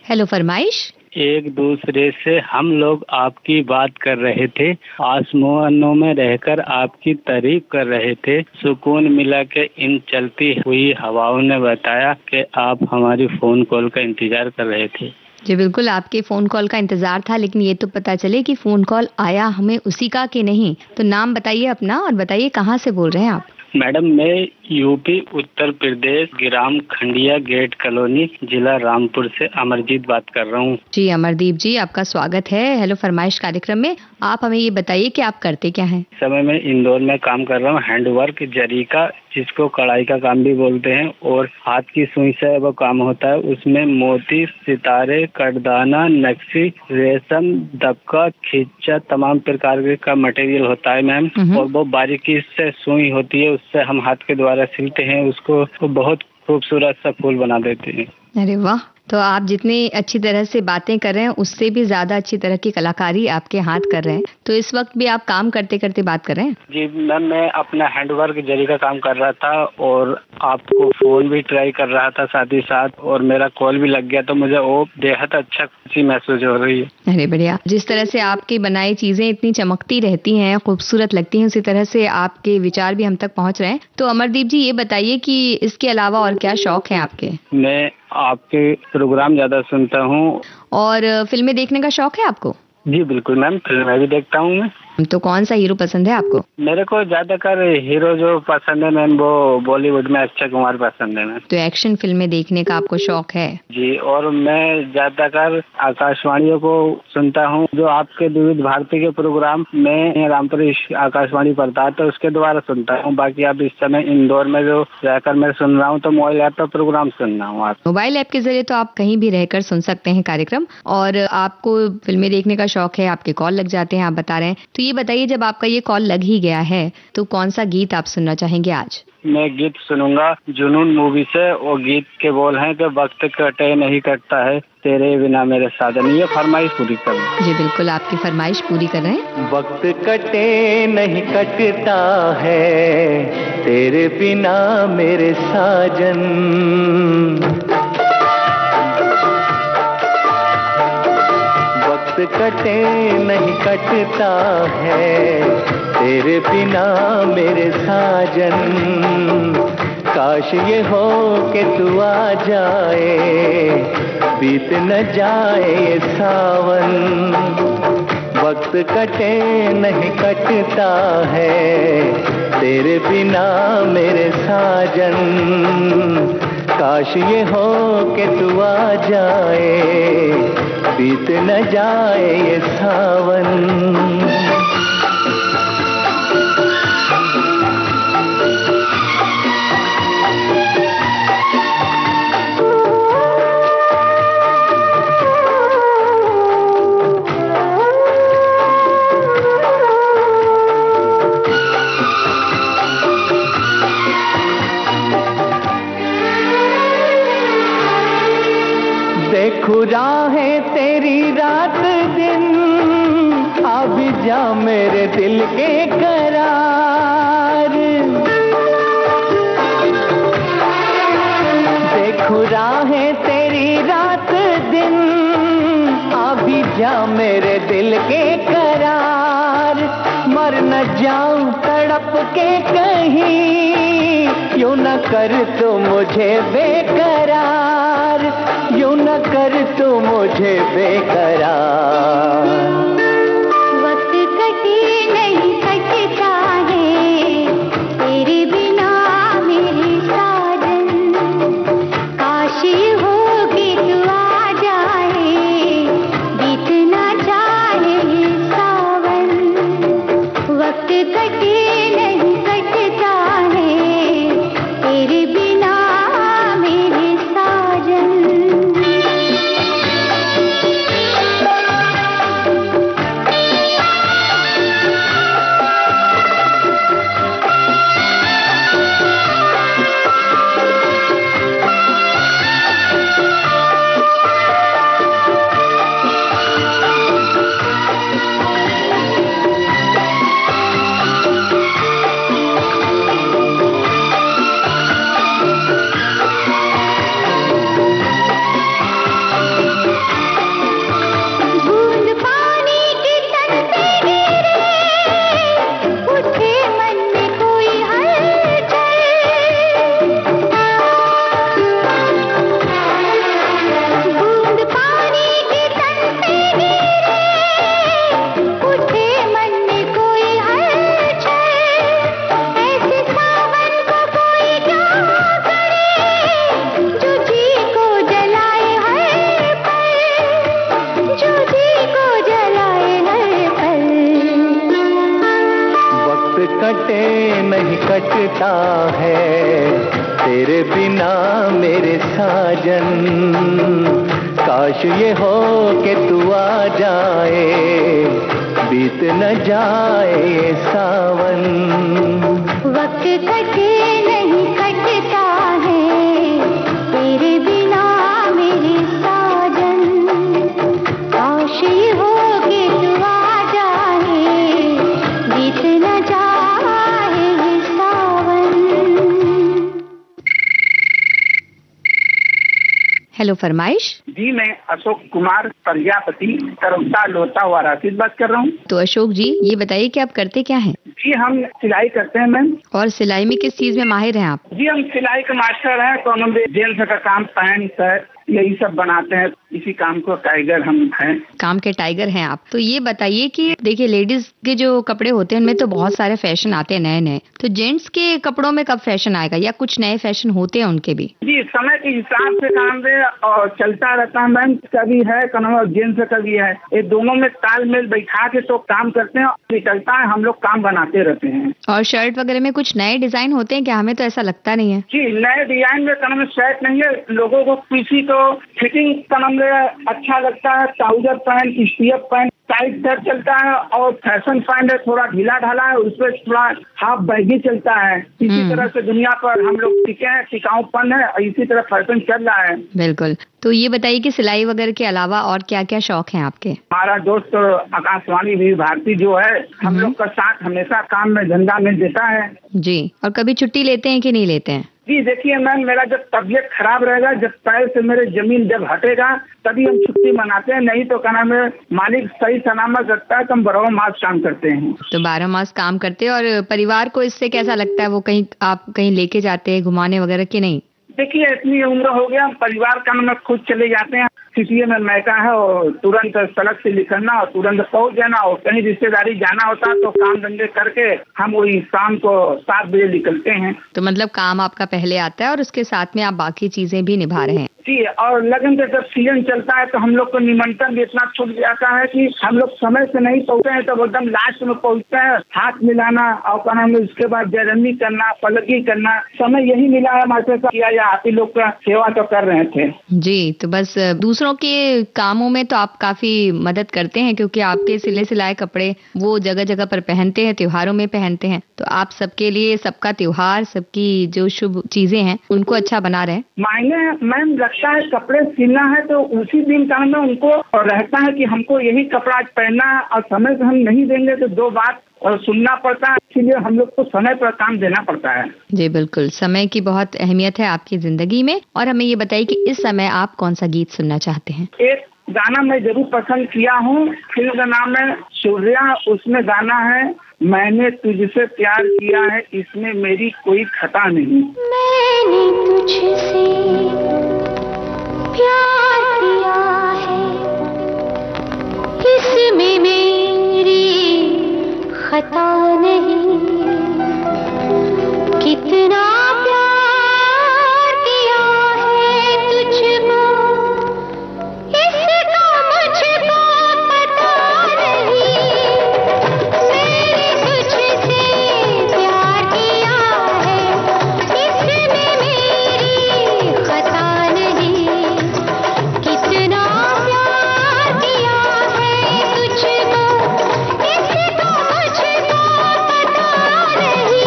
हेलो फरमाइश। एक दूसरे से हम लोग आपकी बात कर रहे थे, आसमानों में रहकर आपकी तारीफ कर रहे थे। सुकून मिला के इन चलती हुई हवाओं ने बताया कि आप हमारी फोन कॉल का इंतजार कर रहे थे। जी बिल्कुल, आपके फोन कॉल का इंतजार था, लेकिन ये तो पता चले कि फोन कॉल आया हमें उसी का कि नहीं। तो नाम बताइए अपना और बताइए कहाँ से बोल रहे हैं आप। मैडम मैं यूपी उत्तर प्रदेश ग्राम खंडिया गेट कॉलोनी जिला रामपुर से अमरजीत बात कर रहा हूँ। जी अमरदीप जी, आपका स्वागत है हेलो फरमाइश कार्यक्रम में। आप हमें ये बताइए कि आप करते क्या हैं। समय में इंदौर में काम कर रहा हूँ, हैंडवर्क जरी का, जिसको कढ़ाई का काम भी बोलते हैं, और हाथ की सुई से वो काम होता है। उसमें मोती, सितारे, कटदाना, नक्शी, रेशम, दबका, खिच्चा, तमाम प्रकार का मटेरियल होता है मैम। और वो बारीकी से सुई होती है, उससे हम हाथ के द्वारा सिलते हैं उसको, तो बहुत खूबसूरत सा फूल बना देते हैं। अरे वाह, तो आप जितनी अच्छी तरह से बातें कर रहे हैं उससे भी ज्यादा अच्छी तरह की कलाकारी आपके हाथ कर रहे हैं। तो इस वक्त भी आप काम करते करते बात कर रहे हैं। जी मैम, मैं अपना हैंडवर्क जरी का काम कर रहा था और आपको फोन भी ट्राई कर रहा था साथ ही साथ, और मेरा कॉल भी लग गया, तो मुझे वो बेहद अच्छा खुशी महसूस हो रही है। अरे बढ़िया, जिस तरह से आपकी बनाई चीजें इतनी चमकती रहती हैं, खूबसूरत लगती हैं, उसी तरह से आपके विचार भी हम तक पहुँच रहे हैं। तो अमरदीप जी ये बताइए कि इसके अलावा और क्या शौक है आपके। मैं आपके प्रोग्राम ज्यादा सुनता हूँ। और फिल्में देखने का शौक है आपको। जी बिल्कुल मैम, फिल्में भी देखता हूँ मैं। तो कौन सा हीरो पसंद है आपको। मेरे को ज्यादातर हीरो जो पसंद है मैम, वो बॉलीवुड में अक्षय कुमार पसंद है मैम। तो एक्शन फिल्में देखने का आपको शौक है। जी, और मैं ज्यादातर आकाशवाणियों को सुनता हूँ, जो आपके विविध भारती के प्रोग्राम में रामपुर आकाशवाणी पड़ता है, तो उसके द्वारा सुनता हूँ। बाकी अब इस समय इंदौर में जो रहकर मैं सुन रहा हूँ, तो मोबाइल ऐप पर प्रोग्राम सुन रहा हूँ। मोबाइल ऐप के जरिए तो आप कहीं भी रहकर सुन सकते हैं कार्यक्रम, और आपको फिल्में देखने का शौक है, आपके कॉल लग जाते हैं आप बता रहे हैं। तो ये बताइए, जब आपका ये कॉल लग ही गया है तो कौन सा गीत आप सुनना चाहेंगे आज? मैं गीत सुनूंगा जुनून मूवी से। वो गीत के बोल हैं कि वक्त कटे नहीं कटता है तेरे बिना मेरे साजन। ये फरमाइश पूरी कर जी बिल्कुल, आपकी फरमाइश पूरी कर रहे हैं। वक्त कटे नहीं कटता है तेरे बिना मेरे साजन, वक्त कटे नहीं कटता है तेरे बिना मेरे साजन। काश ये हो कि तू आ जाए, बीत न जाए ये सावन। वक्त कटे नहीं कटता है तेरे बिना मेरे साजन। काश ये हो कि तू आ जाए, बीत न जाए ये सावन। देखूं राहें तेरी रात दिन, अब जा मेरे दिल के करार। देखूं राहें तेरी रात दिन, अब जा मेरे दिल के करार। मर न जाऊं तड़प के कहीं, यूं न कर तू मुझे बेकरार, यूं न कर तू मुझे बेकरार। वक्त कटे नहीं कटता है तेरे बिना मेरे साजन। काश हो कि तू आ जाए, बीत ना जाए सावन। वक्त कटे नहीं कटता है तेरे बिना मेरे साजन। कटे नहीं कटता है तेरे बिना मेरे साजन। काश ये हो कि तू आ जाए, बीत न जाए ये सावन। वक्त कटे नहीं कटता है तेरे बिना मेरे साजन। काश ये हो कि तू आ जाए, बीत न जाए ये सावन। हेलो फरमाइश। जी मैं अशोक कुमार प्रजापति तरौता लोता वाराणसी से बात कर रहा हूँ। तो अशोक जी ये बताइए कि आप करते क्या हैं? जी हम सिलाई करते हैं मैम। और सिलाई में किस चीज में माहिर हैं आप? जी हम सिलाई के मास्टर हैं, तो हम जेंट्स का काम पैंट शर्ट यही सब बनाते हैं। इसी काम को टाइगर हम हैं। काम के टाइगर हैं आप। तो ये बताइए कि देखिए लेडीज के जो कपड़े होते हैं उनमें तो बहुत सारे फैशन आते हैं नए नए, तो जेंट्स के कपड़ों में कब फैशन आएगा या कुछ नए फैशन होते हैं उनके भी? जी समय के हिसाब से काम दे और चलता रहता है मैम। कभी है और जेंट्स का भी है, ये दोनों में तालमेल बैठा के तो काम करते हैं और चलता है, हम लोग काम बनाते रहते हैं। और शर्ट वगैरह में कुछ नए डिजाइन होते हैं क्या? हमें तो ऐसा लगता नहीं है। जी नए डिजाइन में शर्ट नहीं है, लोगों को किसी को फिटिंग अच्छा लगता है, trouser pant, steep pant tight shirt चलता है और फैशन पैंट है थोड़ा ढीला ढाला है, उस पर थोड़ा हाफ बैगी चलता है। इसी तरह से दुनिया पर हम लोग टिके हैं, टिकाऊपन है, इसी तरह फैशन चल रहा है। बिल्कुल। तो ये बताइए कि सिलाई वगैरह के अलावा और क्या क्या शौक हैं आपके? हमारा दोस्त आकाशवाणी भी भारती जो है हम लोग का साथ हमेशा काम में धंधा में देता है जी। और कभी छुट्टी लेते हैं कि नहीं लेते हैं? जी देखिए मैम, मेरा जब तबीयत खराब रहेगा, जब पैर से मेरे जमीन जब हटेगा तभी हम छुट्टी मनाते हैं, नहीं तो क्या नाम है मालिक सही सलामत रखता है तो हम 12 मास काम करते हैं। तो 12 मास काम करते हैं। और परिवार को इससे कैसा लगता है? वो आप कहीं लेके जाते हैं घुमाने वगैरह की नहीं? देखिए इतनी उम्र हो गया, परिवार का नाम खुद चले जाते हैं। सिटिया में मैका है और तुरंत सड़क से निकलना और तुरंत पहुंच जाना, और कहीं रिश्तेदारी जाना होता है तो काम धंधे करके हम वही शाम को 7 बजे निकलते हैं। तो मतलब काम आपका पहले आता है और उसके साथ में आप बाकी चीजें भी निभा रहे हैं? जी, और लगन से जब सीजन चलता है तो हम लोग को निमंत्रण भी इतना छूट जाता है कि हम लोग समय से नहीं पहुंचे हैं तो एकदम लास्ट में पहुंचते हैं, हाथ मिलाना और क्या नाम है उसके बाद जयरमी करना, पलकी करना, समय यही मिला है हमारे साथ किया, या आप ही लोग का सेवा तो कर रहे थे। जी, तो बस दूसरों के कामों में तो आप काफी मदद करते हैं क्योंकि आपके सिले सिलाए कपड़े वो जगह जगह पर पहनते हैं, त्योहारों में पहनते हैं, तो आप सबके लिए सबका त्योहार, सबकी जो शुभ चीजें हैं उनको अच्छा बना रहे हैं। मायने मैम लगता है कपड़े सिलना है तो उसी दिन का में उनको रहता है कि हमको यही कपड़ा आज पहनना है, और समय से हम नहीं देंगे तो 2 बात और सुनना पड़ता है, इसलिए हम लोग को समय पर काम देना पड़ता है। जी बिल्कुल, समय की बहुत अहमियत है आपकी जिंदगी में। और हमें ये बताइए कि इस समय आप कौन सा गीत सुनना चाहते हैं? एक गाना मैं जरूर पसंद किया हूँ, फिल्म का नाम है सूर्या, उसमें गाना है मैंने तुझसे प्यार किया है, इसमें मेरी कोई खता नहीं। मैंने तुझसे प्यार किया है, इसमें मेरी खता नहीं, कितना प्यार किया है तुझको, इसका मुझको पता नहीं, मैंने तुझसे प्यार किया है, इसमें मेरी खता नहीं, कितना प्यार किया है तुझको, इसका मुझको पता नहीं।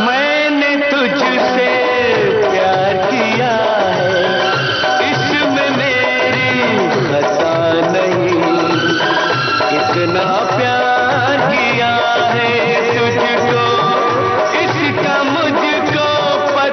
मैंने तुझसे प्यार किया है, इसमें मेरी खता नहीं, कितना प्यार किया है तुझको, इसका मुझको पता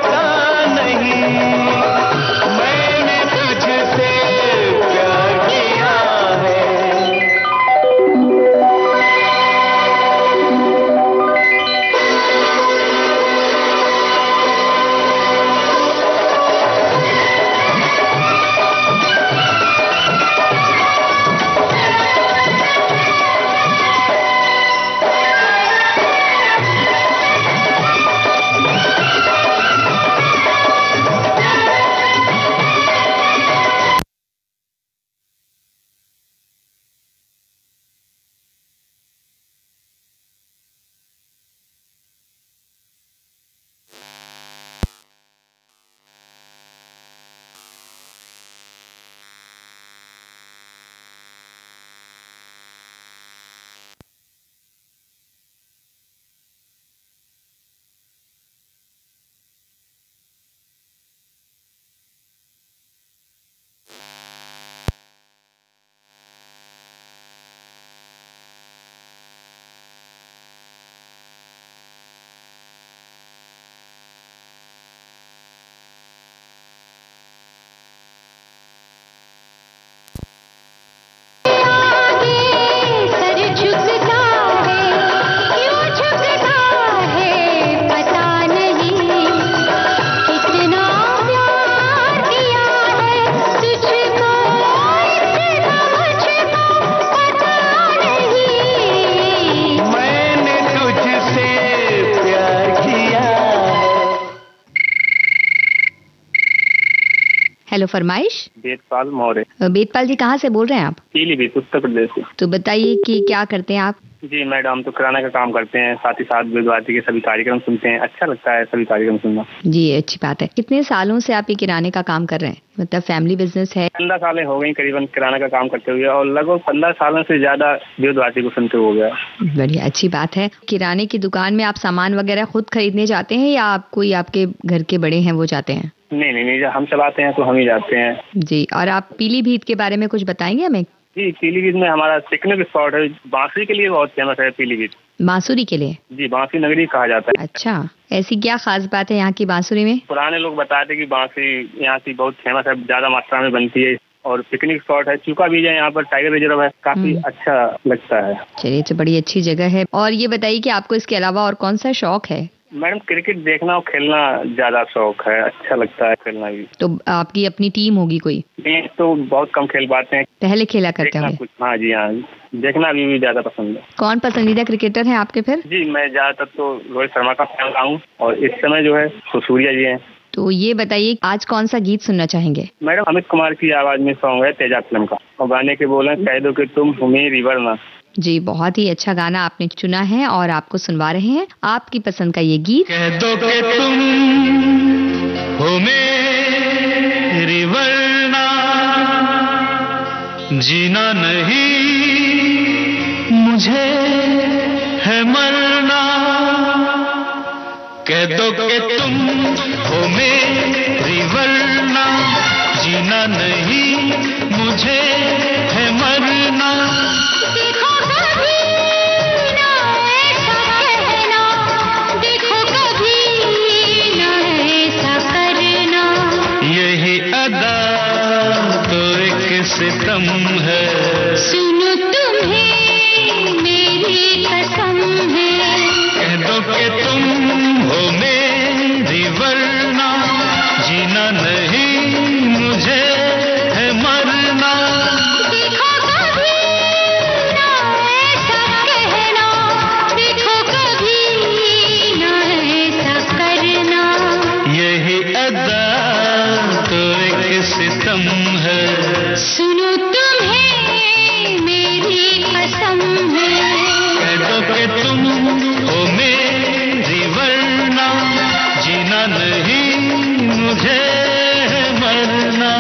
नहीं, मैंने तुझसे प्यार किया है। हेलो फरमाइश। बेतपाल मौर्य। बेतपाल जी कहाँ से बोल रहे हैं आप? पीलीभीत उत्तर प्रदेश से। तो बताइए कि क्या करते हैं आप? जी मैडम, हम तो किराना का काम करते हैं, साथ ही साथ विविध भारती के सभी कार्यक्रम सुनते हैं। अच्छा लगता है सभी कार्यक्रम सुनना। जी अच्छी बात है। कितने सालों से आप ये किराने का काम कर रहे हैं? मतलब फैमिली बिजनेस है? 15 सालें हो गई करीबन किराना का काम करते हुए, और लगभग 15 सालों से ज्यादा विविध भारती को सुनते हो गया। बढ़िया, अच्छी बात है। किराने की दुकान में आप सामान वगैरह खुद खरीदने जाते हैं या आप कोई आपके घर के बड़े हैं वो जाते हैं? नहीं, हम चलाते हैं तो हम ही जाते हैं। जी, और आप पीलीभीत के बारे में कुछ बताएंगे हमें? जी, पीलीभीत में हमारा पिकनिक स्पॉट है, बांसुरी के लिए बहुत फेमस है पीलीभीत। बांसुरी के लिए? जी, बांसुरी नगरी कहा जाता है। अच्छा, ऐसी क्या खास बात है यहाँ की बांसुरी में? पुराने लोग बताते कि बांसुरी यहाँ की बहुत फेमस है, ज्यादा मात्रा में बनती है, और पिकनिक स्पॉट है, चूका बीज है यहाँ पर, टाइगर रिजर्व है, काफी अच्छा लगता है। चलिए, तो बड़ी अच्छी जगह है। और ये बताइए कि आपको इसके अलावा और कौन सा शौक है? मैडम, क्रिकेट देखना और खेलना ज्यादा शौक है, अच्छा लगता है खेलना भी। तो आपकी अपनी टीम होगी कोई? टीम तो बहुत कम खेल पाते हैं, पहले खेला करते हैं। हाँ जी, हाँ, देखना भी ज्यादा पसंद है। कौन पसंदीदा क्रिकेटर है आपके फिर? जी, मैं ज्यादातर तो रोहित शर्मा का फैन रहा हूँ, और इस समय जो है सूर्या जी है। तो ये बताइए आज कौन सा गीत सुनना चाहेंगे? मैडम, अमित कुमार की आवाज में सॉन्ग है तेजा फिल्म का, और गाने के बोल कह दो कि तुम हो मेरी वरना। जी, बहुत ही अच्छा गाना आपने चुना है और आपको सुनवा रहे हैं आपकी पसंद का ये गीत। कह दो कि तुम हो मेरी वरना, जीना नहीं मुझे है मरना। कह दो कि तुम हो मेरी वरना, जीना नहीं मुझे है मरना। सितम है, सुनो तुम्हें मेरी कसम है। कह दो कि तुम हो मेरी वरना, जीना नहीं मुझे है मरना। देखो कभी ना ऐसा कहना, देखो कभी ना ऐसा करना। यही अदा तो एक सितम है, सुनो तुम्हें मेरी कसम है। कह दो कि तुम हो मेरी वरना, जीना नहीं मुझे है मरना।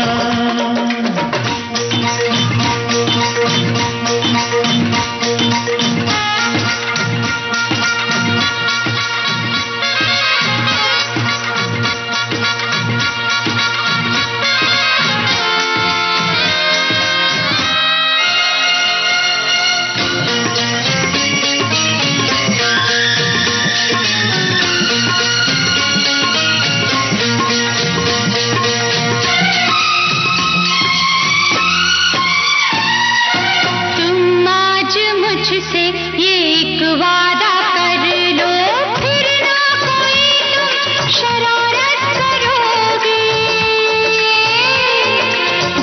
मुझसे ये एक वादा कर लो, फिर ना कोई तुम शरारत करोगे।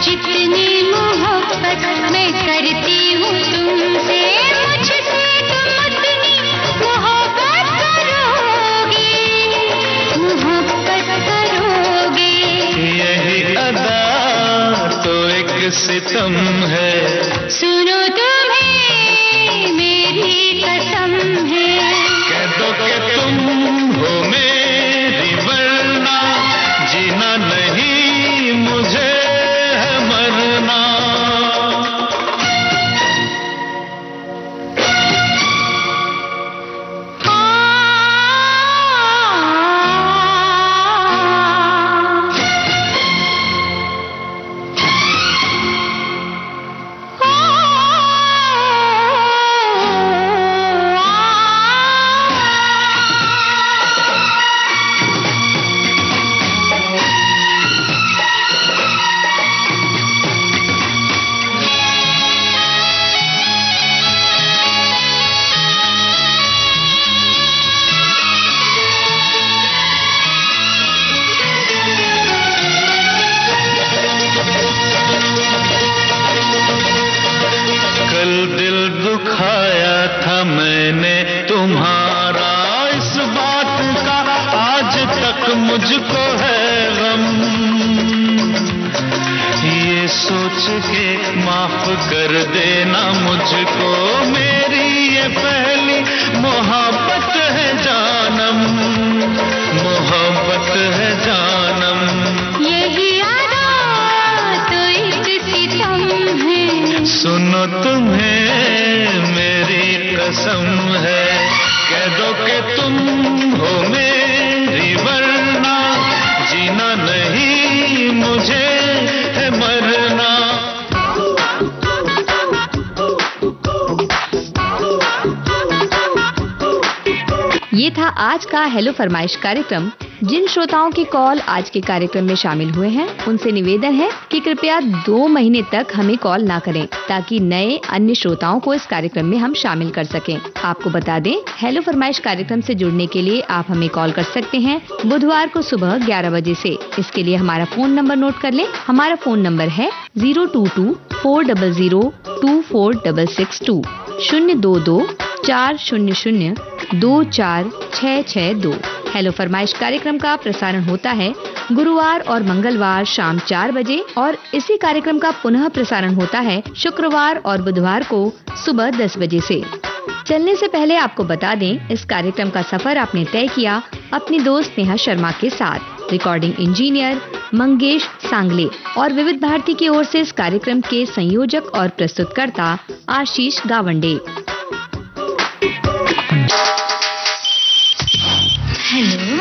जितनी मोहब्बत मैं करती हूँ तुमसे, मुझसे तुम उतनी मोहब्बत करोगे, मोहब्बत करोगे। यही अदा तो एक सितम है, सुनो तुम्हें मेरी कसम है। कह दो कि तुम हो मेरी वरना, जीना नहीं मुझे है मरना। मुझको है गम, ये पूछ के माफ कर देना मुझको, मेरी ये पहली मोहब्बत है जानम, मोहब्बत है जानम। यही आदा तो एक सितम है, सुनो तुम्हें मेरी कसम है, कह दो कि तुम हो मेरी वरना जीना नहीं मुझे है मरना। ये था आज का हेलो फरमाइश कार्यक्रम। जिन श्रोताओं की कॉल आज के कार्यक्रम में शामिल हुए हैं उनसे निवेदन है कि कृपया 2 महीने तक हमें कॉल ना करें, ताकि नए अन्य श्रोताओं को इस कार्यक्रम में हम शामिल कर सकें। आपको बता दें, हेलो फरमाइश कार्यक्रम से जुड़ने के लिए आप हमें कॉल कर सकते हैं बुधवार को सुबह 11 बजे से। इसके लिए हमारा फोन नंबर नोट कर लें। हमारा फोन नंबर है 022-400-24662, 022-400-24662। हेलो फरमाइश कार्यक्रम का प्रसारण होता है गुरुवार और मंगलवार शाम 4 बजे और इसी कार्यक्रम का पुनः प्रसारण होता है शुक्रवार और बुधवार को सुबह 10 बजे से। चलने से पहले आपको बता दें, इस कार्यक्रम का सफर आपने तय किया अपनी दोस्त नेहा शर्मा के साथ। रिकॉर्डिंग इंजीनियर मंगेश सांगले और विविध भारती की ओर से इस कार्यक्रम के संयोजक और प्रस्तुतकर्ता आशीष गावंडे।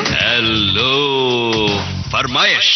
हेलो फरमाइश।